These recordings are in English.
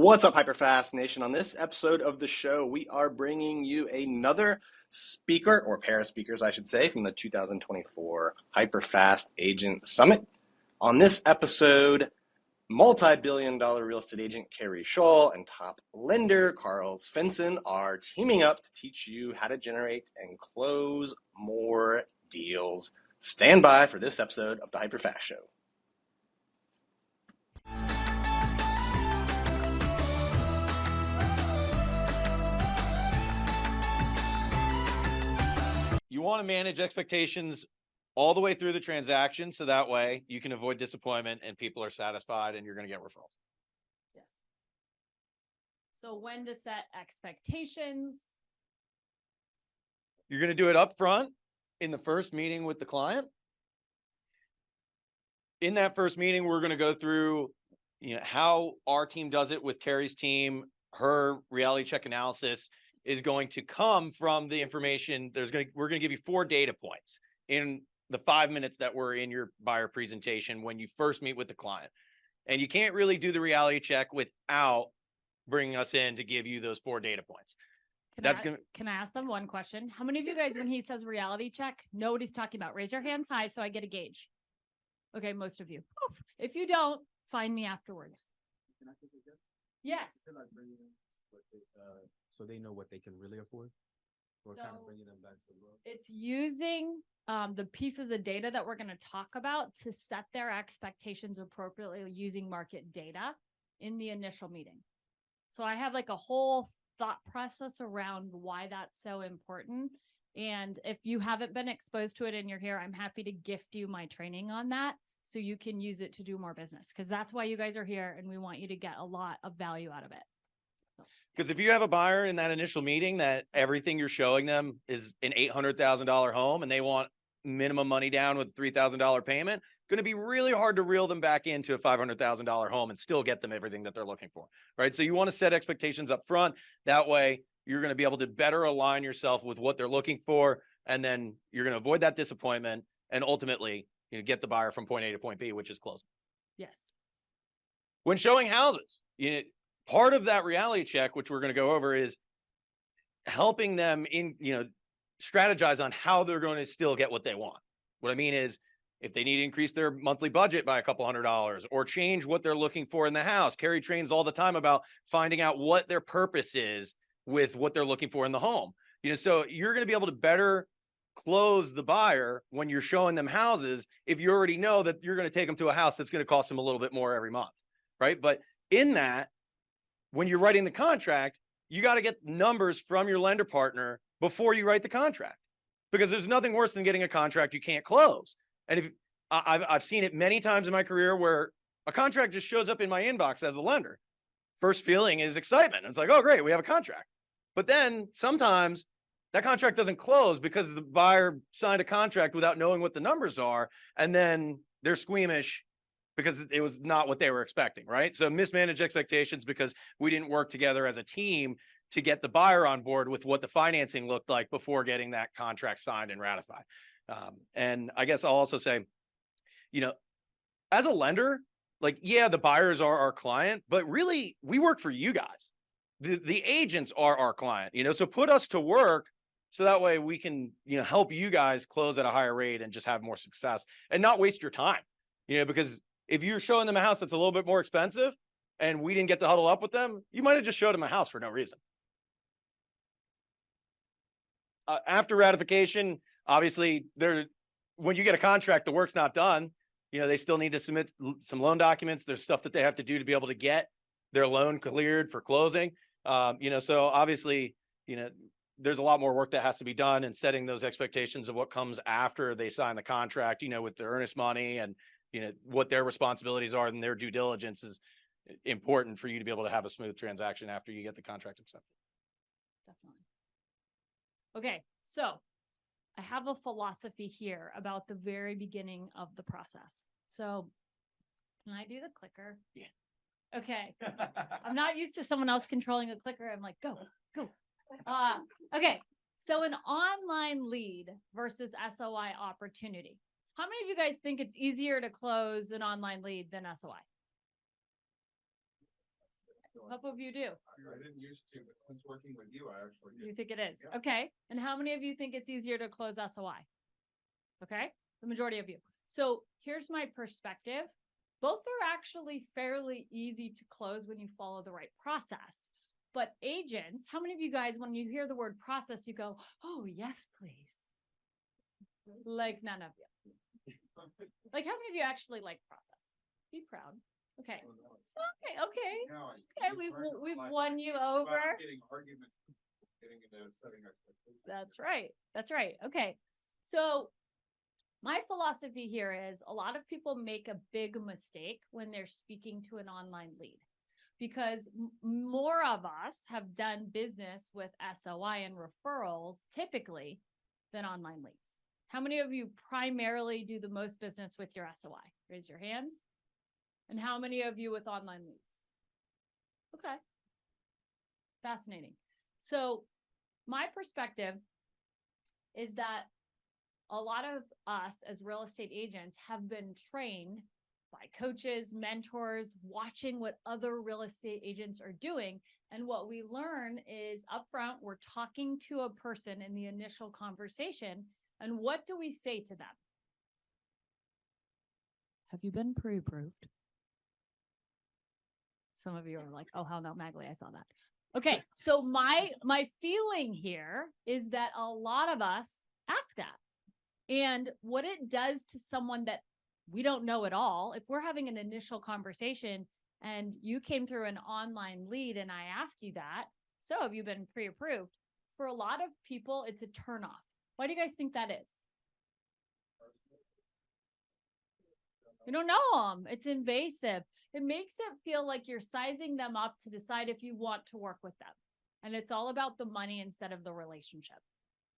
What's up, Hyperfast Nation? On this episode of the show, we are bringing you another speaker, or pair of speakers, I should say, from the 2024 Hyperfast Agent Summit. On this episode, multi-billion-dollar real estate agent Keri Shull and top lender Karl Svendsen are teaming up to teach you how to generate and close more deals. Stand by for this episode of the Hyperfast Show. You want to manage expectations all the way through the transaction, so that way you can avoid disappointment and people are satisfied and you're going to get referrals. Yes. So when to set expectations? You're going to do it up front in the first meeting with the client. In that first meeting, we're going to go through, how our team does it with Keri's team. Her reality check analysis is going to come from the information. We're going to give you 4 data points in the 5 minutes that were in your buyer presentation when you first meet with the client. And you can't really do the reality check without bringing us in to give you those 4 data points. Can I ask them one question? How many of you guys, when he says reality check, know what he's talking about? Raise your hands high so I get a gauge. Okay, most of you. Oof. If you don't, find me afterwards. Yes. So they know what they can really afford? Or kind of bringing them back to the world? It's using the pieces of data that we're going to talk about to set their expectations appropriately using market data in the initial meeting. So I have like a whole thought process around why that's so important. And if you haven't been exposed to it and you're here, I'm happy to gift you my training on that so you can use it to do more business, because that's why you guys are here and we want you to get a lot of value out of it. Because if you have a buyer in that initial meeting that everything you're showing them is an $800,000 home and they want minimum money down with a $3,000 payment, going to be really hard to reel them back into a $500,000 home and still get them everything that they're looking for, right? So you want to set expectations up front. That way you're going to be able to better align yourself with what they're looking for. And then you're going to avoid that disappointment and ultimately, get the buyer from point A to point B, which is closing. Yes. When showing houses, part of that reality check, which we're going to go over, is helping them strategize on how they're going to still get what they want. What I mean is, if they need to increase their monthly budget by a couple $100 or change what they're looking for in the house. Keri trains all the time about finding out what their purpose is with what they're looking for in the home. So you're going to be able to better close the buyer when you're showing them houses if you already know that you're going to take them to a house that's going to cost them a little bit more every month, right? But in that, when you're writing the contract, you got to get numbers from your lender partner before you write the contract, because there's nothing worse than getting a contract you can't close. And if I've seen it many times in my career where a contract just shows up in my inbox as a lender. First feeling is excitement. It's like, oh, great, we have a contract. But then sometimes that contract doesn't close because the buyer signed a contract without knowing what the numbers are. And then they're squeamish because it was not what they were expecting, right? So mismanaged expectations because we didn't work together as a team to get the buyer on board with what the financing looked like before getting that contract signed and ratified. And I guess I'll also say, as a lender, the buyers are our client, but really we work for you guys. The agents are our client, so put us to work so that way we can, help you guys close at a higher rate and just have more success and not waste your time, because if you're showing them a house that's a little bit more expensive and we didn't get to huddle up with them, you might have just showed them a house for no reason. After ratification, obviously, when you get a contract, the work's not done. They still need to submit some loan documents. There's stuff that they have to do to be able to get their loan cleared for closing. So obviously, there's a lot more work that has to be done and setting those expectations of what comes after they sign the contract, with their earnest money and, what their responsibilities are and their due diligence is important for you to be able to have a smooth transaction after you get the contract accepted. Definitely. Okay, so I have a philosophy here about the very beginning of the process. So can I do the clicker? Yeah. Okay. I'm not used to someone else controlling the clicker. I'm like, go. Okay. So an online lead versus SOI opportunity. How many of you guys think it's easier to close an online lead than SOI? A couple of you do. I didn't used to, but since working with you, I actually do. You think it is? Yeah. Okay. And how many of you think it's easier to close SOI? Okay. The majority of you. So here's my perspective. Both are actually fairly easy to close when you follow the right process. But agents, how many of you guys, when you hear the word process, you go, oh, yes, please? Like none of you. Like how many of you actually like process? Be proud. Okay. So, okay. We've won you over. Getting arguments, getting into setting expectations. That's right. That's right. Okay. So my philosophy here is a lot of people make a big mistake when they're speaking to an online lead because more of us have done business with SOI and referrals typically than online leads. How many of you primarily do the most business with your SOI? Raise your hands. And how many of you with online leads? Okay. Fascinating. So my perspective is that a lot of us as real estate agents have been trained by coaches, mentors, watching what other real estate agents are doing. And what we learn is upfront, we're talking to a person in the initial conversation. And what do we say to them? Have you been pre-approved? Some of you are like, oh, hell no, Magley, I saw that. Okay, so my feeling here is that a lot of us ask that. And what it does to someone that we don't know at all, if we're having an initial conversation and you came through an online lead and I ask you that, so have you been pre-approved? For a lot of people, it's a turnoff. Why do you guys think that is? You don't know them. It's invasive. It makes it feel like you're sizing them up to decide if you want to work with them. And it's all about the money instead of the relationship.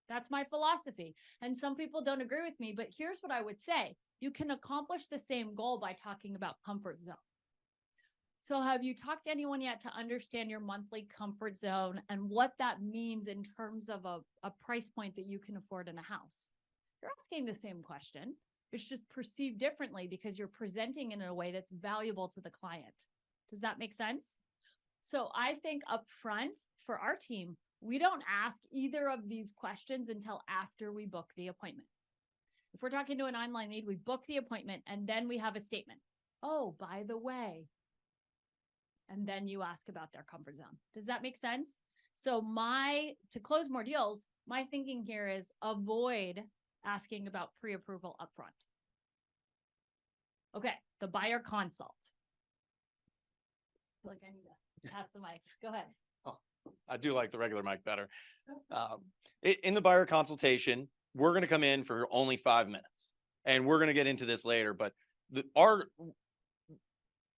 That's my philosophy. And some people don't agree with me, but here's what I would say. You can accomplish the same goal by talking about comfort zone. So have you talked to anyone yet to understand your monthly comfort zone and what that means in terms of a price point that you can afford in a house? You're asking the same question. It's just perceived differently because you're presenting in a way that's valuable to the client. Does that make sense? So I think up front for our team, we don't ask either of these questions until after we book the appointment. If we're talking to an online lead, we book the appointment and then we have a statement. Oh, by the way. And then you ask about their comfort zone. Does that make sense? So to close more deals, my thinking here is avoid asking about pre-approval upfront. Okay, the buyer consult. I feel like I need to pass the mic. Go ahead. Oh, I do like the regular mic better. In the buyer consultation, we're going to come in for only 5 minutes, and we're going to get into this later. But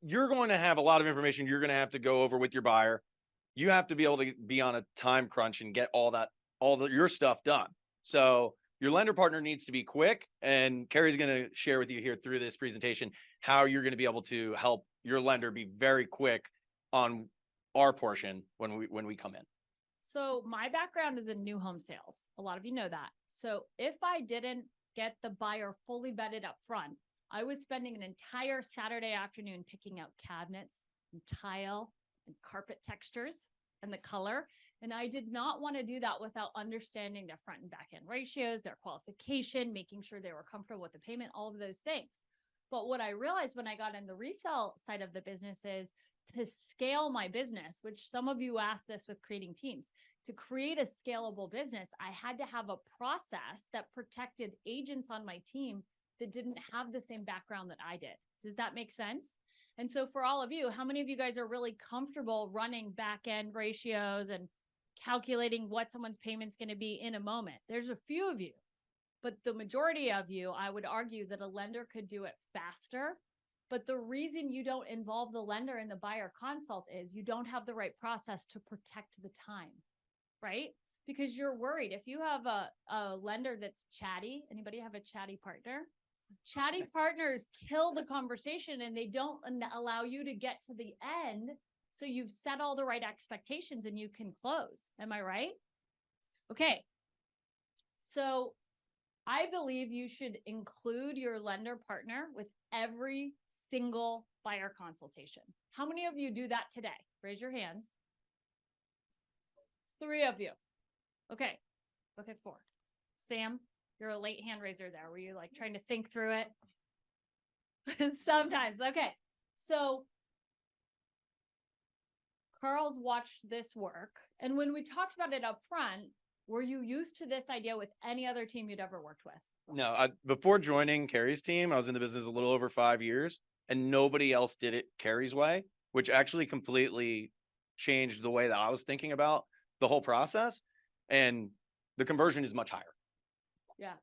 you're going to have a lot of information you're going to have to go over with your buyer. You have to be able to be on a time crunch and get all your stuff done. So your lender partner needs to be quick, and Keri's going to share with you here through this presentation how you're going to be able to help your lender be very quick on our portion when we come in. So my background is in new home sales. A lot of you know that. So if I didn't get the buyer fully vetted up front, I was spending an entire Saturday afternoon picking out cabinets and tile and carpet textures and the color. And I did not want to do that without understanding their front and back end ratios, their qualification, making sure they were comfortable with the payment, all of those things. But what I realized when I got in the resale side of the business is to scale my business, which some of you asked this with creating teams, to create a scalable business, I had to have a process that protected agents on my team that didn't have the same background that I did. Does that make sense? And so for all of you, how many of you guys are really comfortable running back end ratios and calculating what someone's payment's going to be in a moment? There's a few of you, but the majority of you, I would argue that a lender could do it faster. But the reason you don't involve the lender in the buyer consult is you don't have the right process to protect the time, right? Because you're worried. If you have a lender that's chatty, anybody have a chatty partner? Chatty partners kill the conversation and they don't allow you to get to the end. So you've set all the right expectations and you can close. Am I right? Okay. So I believe you should include your lender partner with every single buyer consultation. How many of you do that today? Raise your hands. 3 of you. Okay. Okay, 4. Sam, you're a late hand raiser there. Were you like trying to think through it? Sometimes. Okay. So Karl's watched this work. And when we talked about it up front, were you used to this idea with any other team you'd ever worked with? No, before joining Keri's team, I was in the business a little over 5 years, and nobody else did it Keri's way, which actually completely changed the way that I was thinking about the whole process. And the conversion is much higher. Yeah.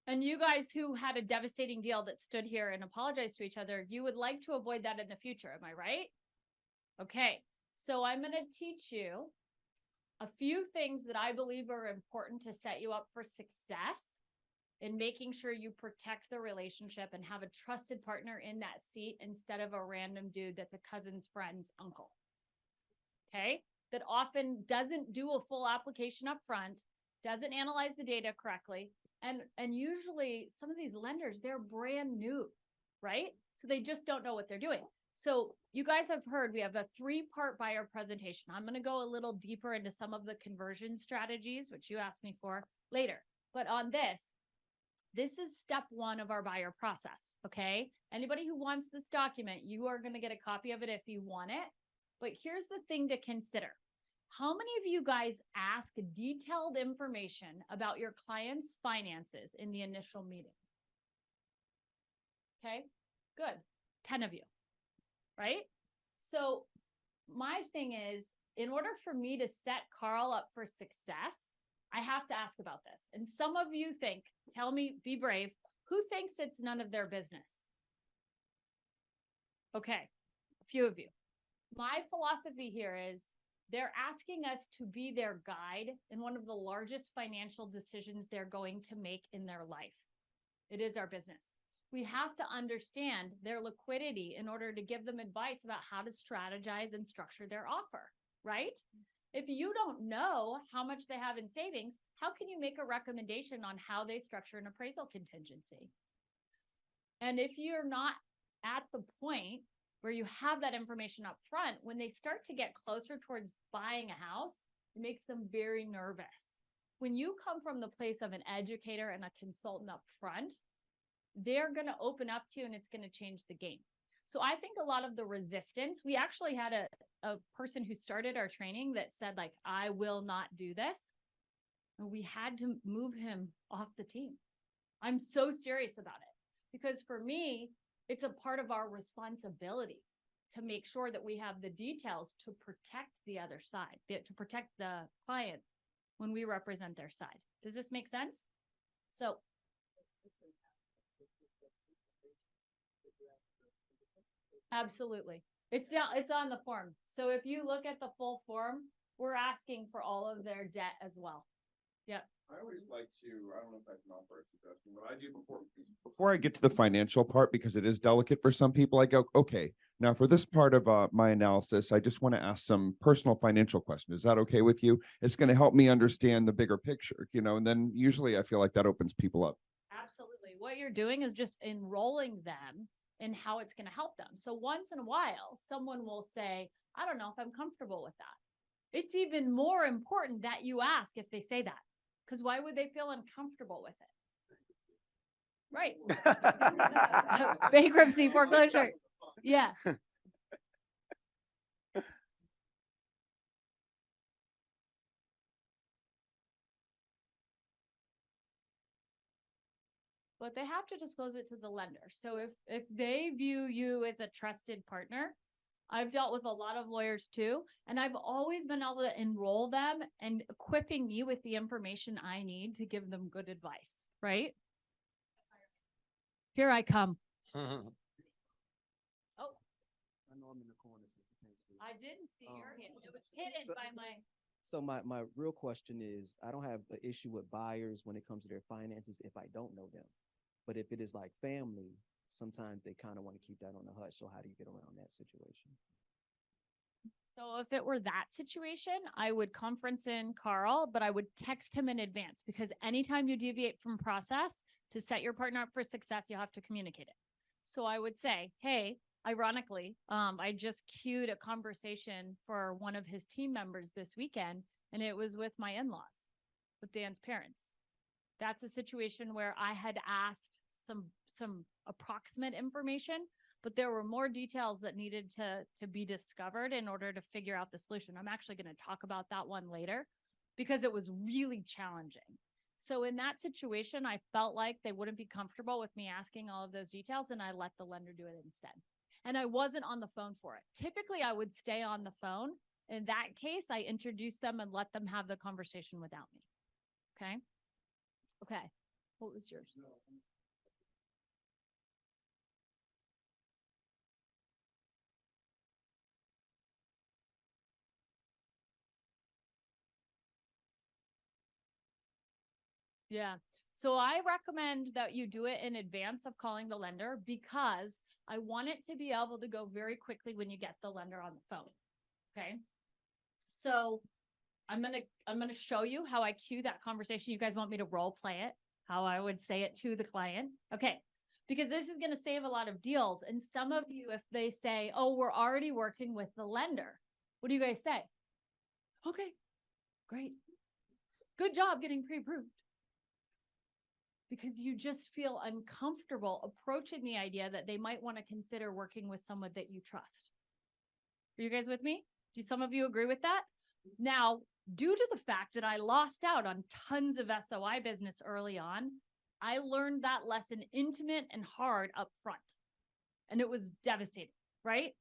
And you guys who had a devastating deal that stood here and apologized to each other, you would like to avoid that in the future. Am I right? Okay. So I'm going to teach you a few things that I believe are important to set you up for success in making sure you protect the relationship and have a trusted partner in that seat instead of a random dude that's a cousin's friend's uncle. Okay? That often doesn't do a full application up front, doesn't analyze the data correctly. And usually some of these lenders, they're brand new, right? So they just don't know what they're doing. So you guys have heard we have a 3-part buyer presentation. I'm going to go a little deeper into some of the conversion strategies, which you asked me for later. But on this is step 1 of our buyer process, okay? Anybody who wants this document, you are going to get a copy of it if you want it. But here's the thing to consider. How many of you guys ask detailed information about your client's finances in the initial meeting? Okay, good. 10 of you, right? So my thing is, in order for me to set Karl up for success, I have to ask about this. And some of you think, tell me, be brave, who thinks it's none of their business? Okay, a few of you. My philosophy here is they're asking us to be their guide in one of the largest financial decisions they're going to make in their life. It is our business. We have to understand their liquidity in order to give them advice about how to strategize and structure their offer, right? If you don't know how much they have in savings, how can you make a recommendation on how they structure an appraisal contingency? And if you're not at the point where you have that information up front, when they start to get closer towards buying a house, it makes them very nervous. When you come from the place of an educator and a consultant up front, they're going to open up to you and it's going to change the game. So I think a lot of the resistance, we actually had a person who started our training that said, like, I will not do this. And we had to move him off the team. I'm so serious about it because for me, it's a part of our responsibility to make sure that we have the details to protect the other side, to protect the client when we represent their side. Does this make sense? So absolutely. It's on the form. So if you look at the full form, we're asking for all of their debt as well. Yep. I always like to, I don't know if I can offer a suggestion. What I do Before I get to the financial part, because it is delicate for some people, I go, okay, now for this part of my analysis, I just want to ask some personal financial questions. Is that okay with you? It's going to help me understand the bigger picture, and then usually I feel like that opens people up. Absolutely. What you're doing is just enrolling them in how it's going to help them. So once in a while, someone will say, I don't know if I'm comfortable with that. It's even more important that you ask if they say that. Because why would they feel uncomfortable with it? Right. Bankruptcy, foreclosure. Yeah. But they have to disclose it to the lender. So if they view you as a trusted partner, I've dealt with a lot of lawyers too, and I've always been able to enroll them and equipping me with the information I need to give them good advice, right? Here I come. Oh, I know I'm in the corner. So you can't see. I didn't see your hand. It was hidden by my... So my real question is, I don't have an issue with buyers when it comes to their finances if I don't know them. But if it is like family, sometimes they kind of want to keep that on the hush. So how do you get around that situation? So if it were that situation, I would conference in Karl, but I would text him in advance because anytime you deviate from process to set your partner up for success, you have to communicate it. So I would say, hey, ironically, I just queued a conversation for one of his team members this weekend, and it was with my in-laws, with Dan's parents. That's a situation where I had asked some approximate information, but there were more details that needed to be discovered in order to figure out the solution. I'm actually going to talk about that one later because it was really challenging. So in that situation, I felt like they wouldn't be comfortable with me asking all of those details, and I let the lender do it instead. And I wasn't on the phone for it. Typically, I would stay on the phone. In that case, I introduced them and let them have the conversation without me. Okay? Okay. What was yours? Yeah. So I recommend that you do it in advance of calling the lender because I want it to be able to go very quickly when you get the lender on the phone. Okay. So I'm going to show you how I cue that conversation. You guys want me to role play it, how I would say it to the client. Okay. Because this is going to save a lot of deals. And some of you, if they say, oh, we're already working with the lender, what do you guys say? Okay, great. Good job getting pre-approved. Because you just feel uncomfortable approaching the idea that they might want to consider working with someone that you trust. Are you guys with me? Do some of you agree with that? Now, due to the fact that I lost out on tons of SOI business early on, I learned that lesson intimate and hard up front. And it was devastating, right?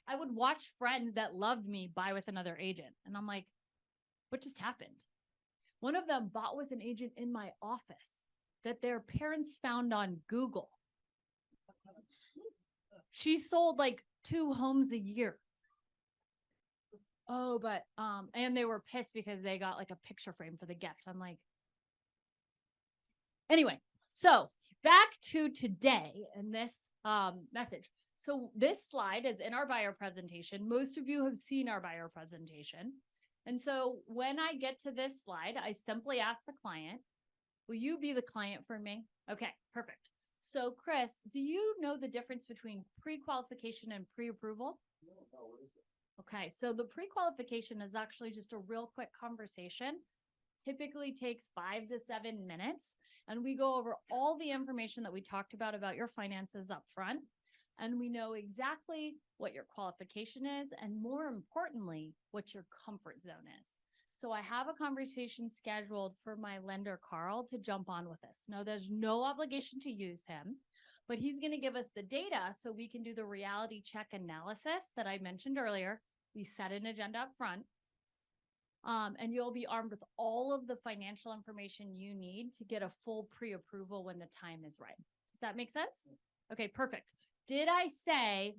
I would watch friends that loved me buy with another agent. And I'm like, what just happened? One of them bought with an agent in my office that their parents found on Google. She sold like 2 homes a year. Oh, but, and they were pissed because they got like a picture frame for the gift. I'm like, anyway, so back to today and this message. So this slide is in our buyer presentation. Most of you have seen our buyer presentation. And so when I get to this slide, I simply ask the client, will you be the client for me? Okay, perfect. So Chris, do you know the difference between pre-qualification and pre-approval? No, what is it? Okay, so the pre-qualification is actually just a real quick conversation. Typically takes 5 to 7 minutes. And we go over all the information that we talked about your finances up front. And we know exactly what your qualification is. And more importantly, what your comfort zone is. So I have a conversation scheduled for my lender, Karl, to jump on with us. Now, there's no obligation to use him, but he's going to give us the data so we can do the reality check analysis that I mentioned earlier. We set an agenda up front. And you'll be armed with all of the financial information you need to get a full pre-approval when the time is right. Does that make sense? Okay, perfect. Did I say,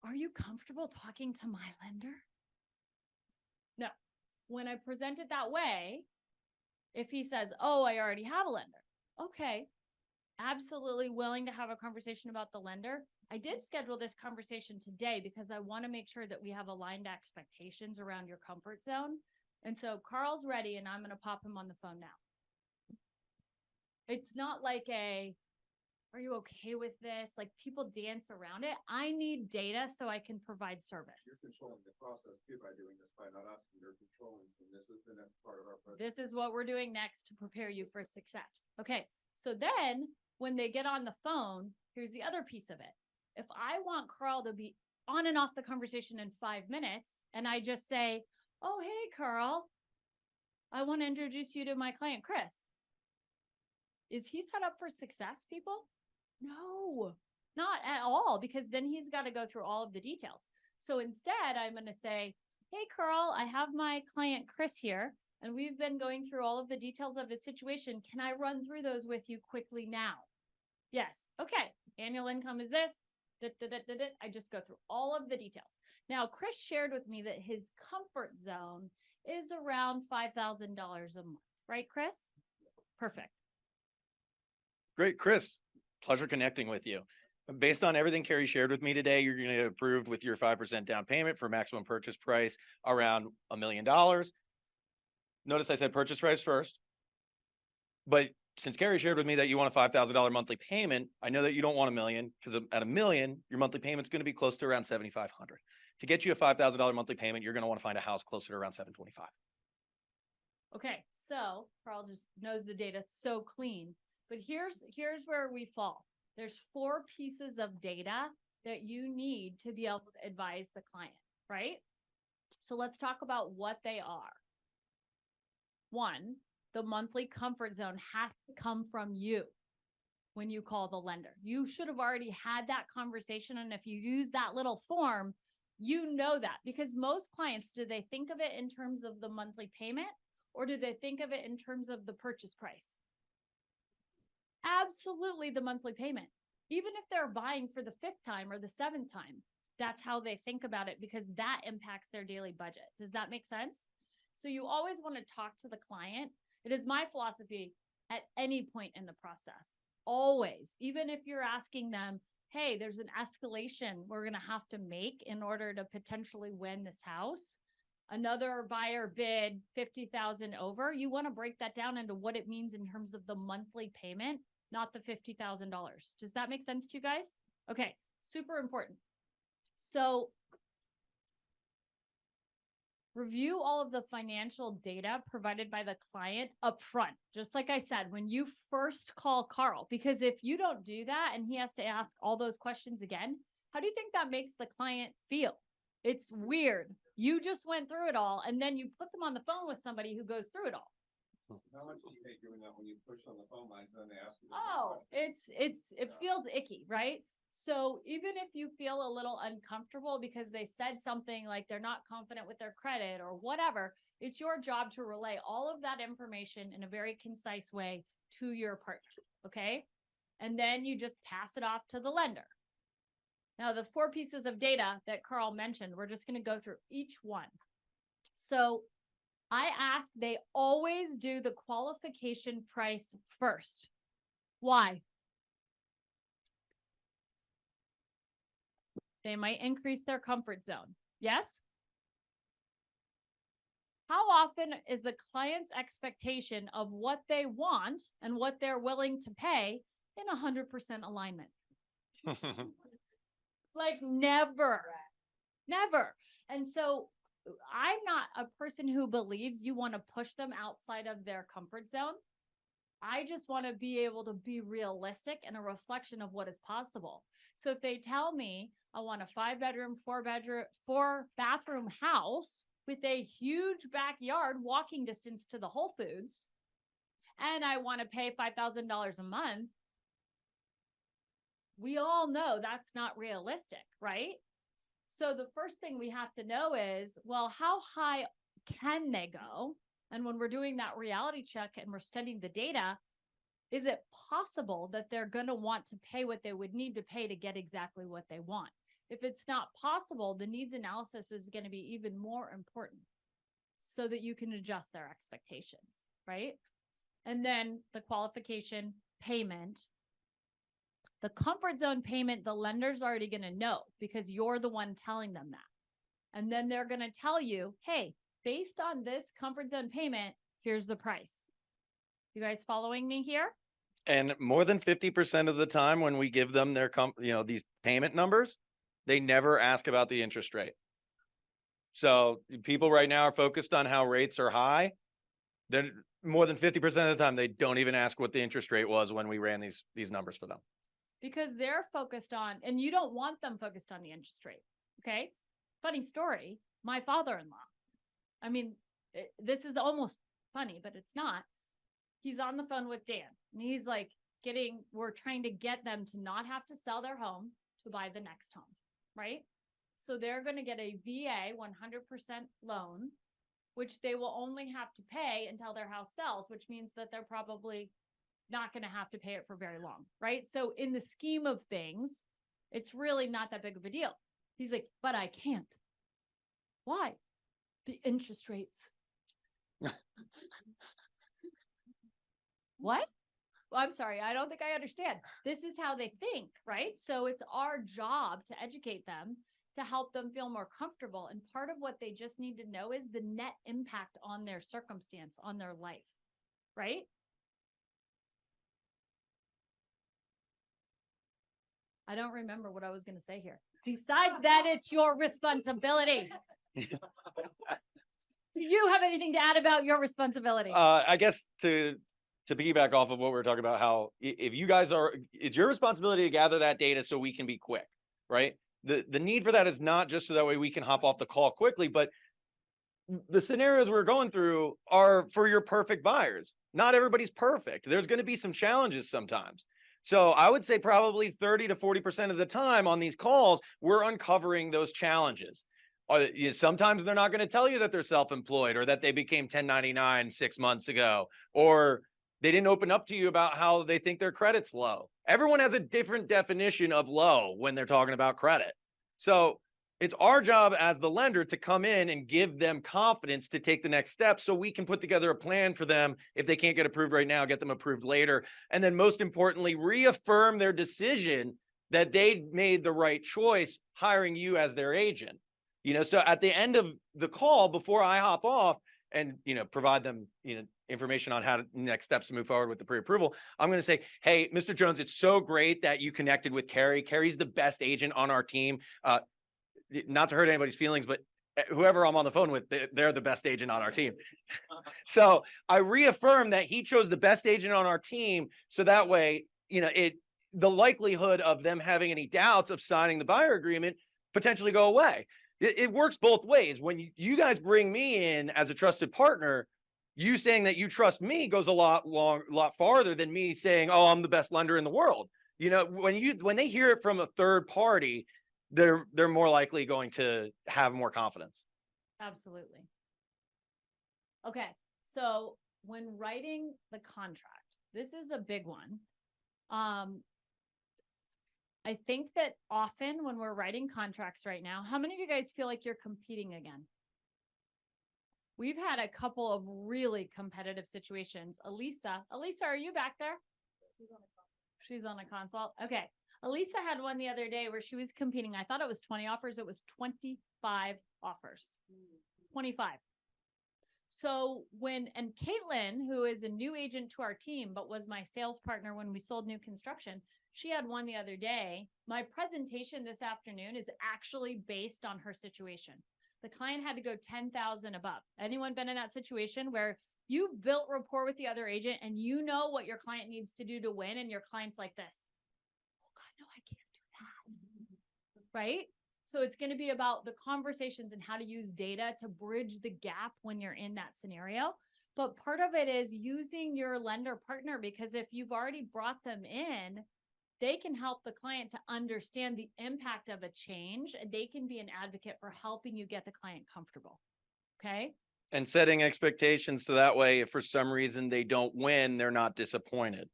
are you comfortable talking to my lender? No. When I present it that way, if he says, oh, I already have a lender. Okay, absolutely willing to have a conversation about the lender. I did schedule this conversation today because I want to make sure that we have aligned expectations around your comfort zone. And so Karl's ready and I'm going to pop him on the phone now. It's not like are you okay with this? Like people dance around it. I need data so I can provide service. You're controlling the process too by doing this, by not asking, you're controlling. And this is the next part of our presentation. This is what we're doing next to prepare you for success. Okay. So then when they get on the phone, here's the other piece of it. If I want Karl to be on and off the conversation in 5 minutes and I just say, oh, hey, Karl, I want to introduce you to my client, Chris. Is he set up for success, people? No, not at all, because then he's got to go through all of the details. So instead, I'm going to say, hey, Karl, I have my client, Chris, here, and we've been going through all of the details of his situation. Can I run through those with you quickly now? Yes. Okay. Annual income is this. I just go through all of the details. Now, Chris shared with me that his comfort zone is around $5,000 a month. Right, Chris? Perfect. Great, Chris. Pleasure connecting with you. Based on everything Keri shared with me today, you're going to get approved with your 5% down payment for maximum purchase price around $1 million. Notice I said purchase price first, but since Keri shared with me that you want a $5,000 monthly payment, I know that you don't want $1 million, because at $1 million, your monthly payment's going to be close to around $7,500. To get you a $5,000 monthly payment, you're going to want to find a house closer to around $725. Okay, so Karl just knows the data so clean, but here's where we fall. There's 4 pieces of data that you need to be able to advise the client, right? So let's talk about what they are. 1, the monthly comfort zone has to come from you when you call the lender. You should have already had that conversation. And if you use that little form, you know that, because most clients, do they think of it in terms of the monthly payment, or do they think of it in terms of the purchase price? Absolutely the monthly payment. Even if they're buying for the 5th time or the 7th time, that's how they think about it, because that impacts their daily budget. Does that make sense? So you always want to talk to the client. It is my philosophy at any point in the process, always, even if you're asking them, hey, there's an escalation we're going to have to make in order to potentially win this house. Another buyer bid 50,000 over. You want to break that down into what it means in terms of the monthly payment, not the $50,000. Does that make sense to you guys? Okay, super important. So review all of the financial data provided by the client upfront. Just like I said, when you first call Karl, because if you don't do that and he has to ask all those questions again, how do you think that makes the client feel? It's weird. You just went through it all, and then you put them on the phone with somebody who goes through it all. How much do you hate doing that when you push on the phone lines and then they ask you? Oh, it feels icky, right? So even if you feel a little uncomfortable because they said something like they're not confident with their credit or whatever, it's your job to relay all of that information in a very concise way to your partner, okay? And then you just pass it off to the lender. Now, the 4 pieces of data that Karl mentioned, we're just going to go through each one. So I ask, they always do the qualification price first. Why? They might increase their comfort zone. Yes? How often is the client's expectation of what they want and what they're willing to pay in 100% alignment? Like never, never. And so I'm not a person who believes you want to push them outside of their comfort zone. I just want to be able to be realistic and a reflection of what is possible. So if they tell me I want a 5-bedroom, 4-bathroom house with a huge backyard, walking distance to the Whole Foods, and I want to pay $5,000 a month, we all know that's not realistic, right? So the first thing we have to know is, well, how high can they go? And when we're doing that reality check and we're studying the data, is it possible that they're going to want to pay what they would need to pay to get exactly what they want? If it's not possible, the needs analysis is going to be even more important so that you can adjust their expectations, right? And then the qualification payment. The comfort zone payment, the lender's already going to know because you're the one telling them that. And then they're going to tell you, hey, based on this comfort zone payment, here's the price. You guys following me here? And more than 50% of the time when we give them their these payment numbers, they never ask about the interest rate. So people right now are focused on how rates are high. Then more than 50% of the time, they don't even ask what the interest rate was when we ran these numbers for them. Because they're focused on, and you don't want them focused on the interest rate. Okay. Funny story. My father-in-law, I mean, this is almost funny, but it's not. He's on the phone with Dan and he's like we're trying to get them to not have to sell their home to buy the next home. Right. So they're going to get a VA 100% loan, which they will only have to pay until their house sells, which means that they're probably not going to have to pay it for very long. Right. So in the scheme of things, it's really not that big of a deal. He's like, but I can't. Why? The interest rates. What? Well, I'm sorry. I don't think I understand. This is how they think, right? So it's our job to educate them, to help them feel more comfortable. And part of what they just need to know is the net impact on their circumstance, on their life, right? I don't remember what I was going to say here. Besides that, it's your responsibility. Do you have anything to add about your responsibility? I guess to piggyback off of what we were talking about, how if you guys it's your responsibility to gather that data so we can be quick, right? The need for that is not just so that way we can hop off the call quickly, but the scenarios we're going through are for your perfect buyers. Not everybody's perfect. There's going to be some challenges sometimes. So I would say probably 30 to 40% of the time on these calls, we're uncovering those challenges. Sometimes they're not going to tell you that they're self-employed or that they became 1099 6 months ago, or they didn't open up to you about how they think their credit's low. Everyone has a different definition of low when they're talking about credit. So it's our job as the lender to come in and give them confidence to take the next step so we can put together a plan for them. If they can't get approved right now, get them approved later. And then most importantly, reaffirm their decision that they made the right choice hiring you as their agent. So at the end of the call, before I hop off and, provide them, information on how to next steps to move forward with the pre-approval, I'm going to say, hey, Mr. Jones, it's so great that you connected with Keri. Keri's the best agent on our team. Not to hurt anybody's feelings, but whoever I'm on the phone with, they're the best agent on our team. So I reaffirm that he chose the best agent on our team. So that way, the likelihood of them having any doubts of signing the buyer agreement potentially go away. It works both ways. When you guys bring me in as a trusted partner, you saying that you trust me goes a lot farther than me saying, oh, I'm the best lender in the world. When they hear it from a third party, they're more likely going to have more confidence. Absolutely. Okay. So when writing the contract, this is a big one. I think that often when we're writing contracts right now, how many of you guys feel like you're competing again? We've had a couple of really competitive situations. Elisa, are you back there? She's on a consult. Okay. Elisa had one the other day where she was competing. I thought it was 20 offers. It was 25 offers. 25. So and Caitlin, who is a new agent to our team, but was my sales partner when we sold new construction, she had one the other day. My presentation this afternoon is actually based on her situation. The client had to go 10,000 above. Anyone been in that situation where you built rapport with the other agent and you know what your client needs to do to win, and your client's like this? Oh God, no, I can't do that. Right? So it's going to be about the conversations and how to use data to bridge the gap when you're in that scenario. But part of it is using your lender partner, because if you've already brought them in, they can help the client to understand the impact of a change. They can be an advocate for helping you get the client comfortable. Okay. And setting expectations so that way, if for some reason they don't win, they're not disappointed.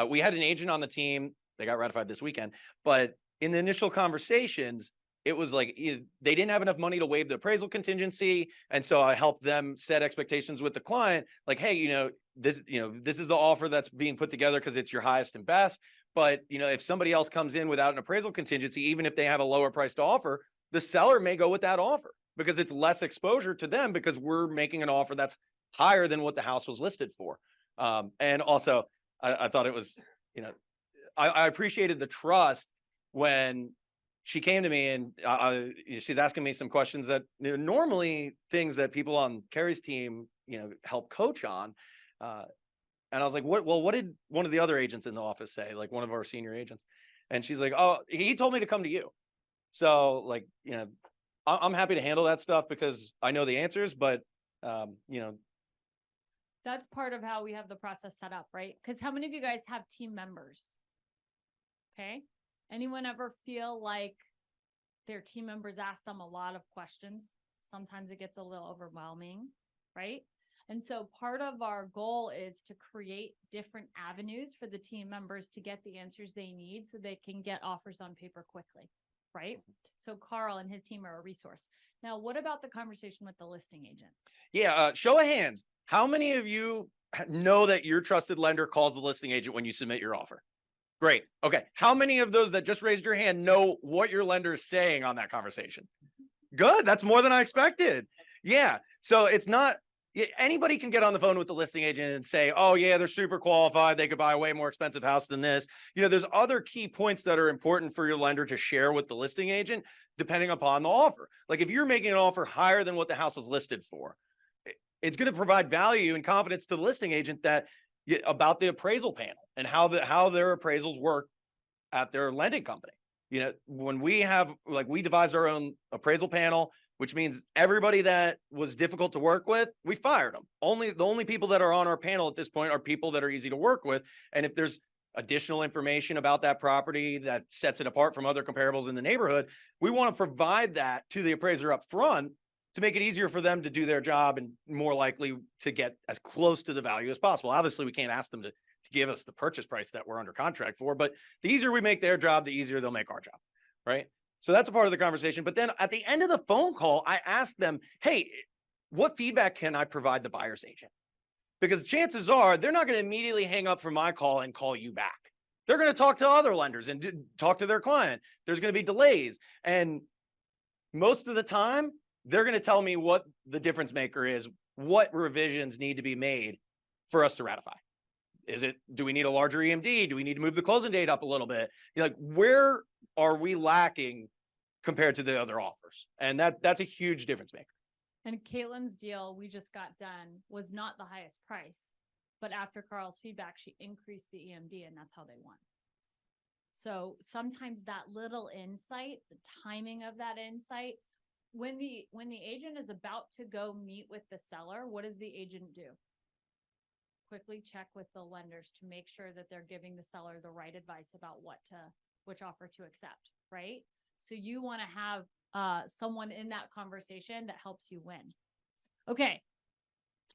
We had an agent on the team. They got ratified this weekend, but in the initial conversations, it was like they didn't have enough money to waive the appraisal contingency. And so I helped them set expectations with the client. Like, hey, this is the offer that's being put together because it's your highest and best. But, if somebody else comes in without an appraisal contingency, even if they have a lower price to offer, the seller may go with that offer because it's less exposure to them because we're making an offer that's higher than what the house was listed for. And also, I thought it was, I appreciated the trust when she came to me and she's asking me some questions that normally things that people on Keri's team, help coach on. And I was like, what did one of the other agents in the office say? Like one of our senior agents. And she's like, oh, he told me to come to you. So I'm happy to handle that stuff because I know the answers, but that's part of how we have the process set up, right? Because how many of you guys have team members? Okay. Anyone ever feel like their team members ask them a lot of questions? Sometimes it gets a little overwhelming, right? And so part of our goal is to create different avenues for the team members to get the answers they need so they can get offers on paper quickly, right? So Karl and his team are a resource. Now, what about the conversation with the listing agent? Yeah, show of hands. How many of you know that your trusted lender calls the listing agent when you submit your offer? Great. Okay. How many of those that just raised your hand know what your lender is saying on that conversation? Good. That's more than I expected. Yeah. So it's not, anybody can get on the phone with the listing agent and say, oh yeah, they're super qualified. They could buy a way more expensive house than this. There's other key points that are important for your lender to share with the listing agent, depending upon the offer. Like if you're making an offer higher than what the house is listed for, it's going to provide value and confidence to the listing agent about the appraisal panel and how their appraisals work at their lending company. When we devised our own appraisal panel, which means everybody that was difficult to work with, we fired them. The only people that are on our panel at this point are people that are easy to work with. And if there's additional information about that property that sets it apart from other comparables in the neighborhood, we want to provide that to the appraiser up front to make it easier for them to do their job and more likely to get as close to the value as possible. Obviously, we can't ask them to give us the purchase price that we're under contract for, but the easier we make their job, the easier they'll make our job, right? So that's a part of the conversation. But then at the end of the phone call, I asked them, hey, what feedback can I provide the buyer's agent? Because chances are they're not going to immediately hang up from my call and call you back. They're going to talk to other lenders and talk to their client. There's going to be delays. And most of the time, they're going to tell me what the difference maker is, what revisions need to be made for us to ratify. Do we need a larger EMD? Do we need to move the closing date up a little bit? Where are we lacking compared to the other offers? And that's a huge difference maker. And Caitlin's deal we just got done was not the highest price, but after Karl's feedback, she increased the EMD and that's how they won. So sometimes that little insight, the timing of that insight, when the agent is about to go meet with the seller, what does the agent do? Quickly check with the lenders to make sure that they're giving the seller the right advice about which offer to accept, right? So you want to have someone in that conversation that helps you win. Okay.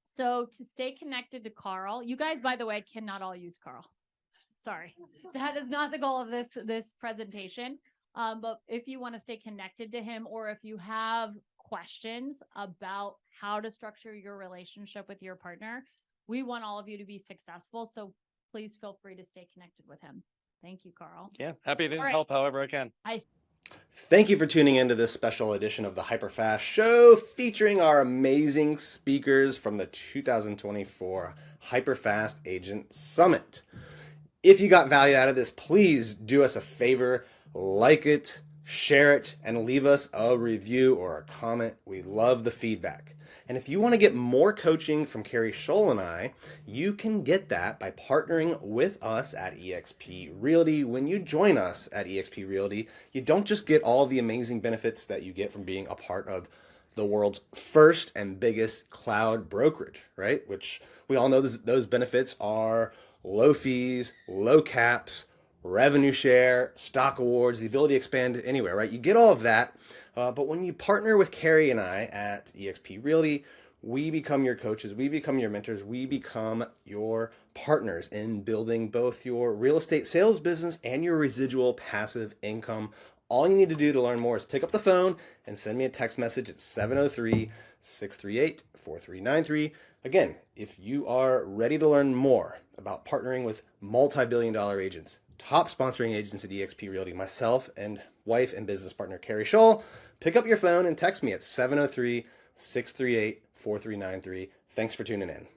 So to stay connected to Karl, you guys, by the way, cannot all use Karl. Sorry, that is not the goal of this presentation. But if you want to stay connected to him, or if you have questions about how to structure your relationship with your partner, we want all of you to be successful. So please feel free to stay connected with him. Thank you, Karl. Yeah, happy to help however I can. Thank you for tuning into this special edition of the Hyperfast Show featuring our amazing speakers from the 2024 Hyperfast Agent Summit. If you got value out of this, please do us a favor, like it, share it, and leave us a review or a comment. We love the feedback. And if you want to get more coaching from Keri Shull and I, you can get that by partnering with us at eXp Realty. When you join us at eXp Realty, you don't just get all the amazing benefits that you get from being a part of the world's first and biggest cloud brokerage, right? Which we all know those benefits are low fees, low caps, revenue share, stock awards, the ability to expand anywhere, right? You get all of that. But when you partner with Keri and I at eXp Realty, we become your coaches, we become your mentors, we become your partners in building both your real estate sales business and your residual passive income. All you need to do to learn more is pick up the phone and send me a text message at 703-638-4393. Again, if you are ready to learn more about partnering with multi-billion-dollar agents, top sponsoring agents at eXp Realty, myself and wife and business partner Keri Shull, pick up your phone and text me at 703-638-4393. Thanks for tuning in.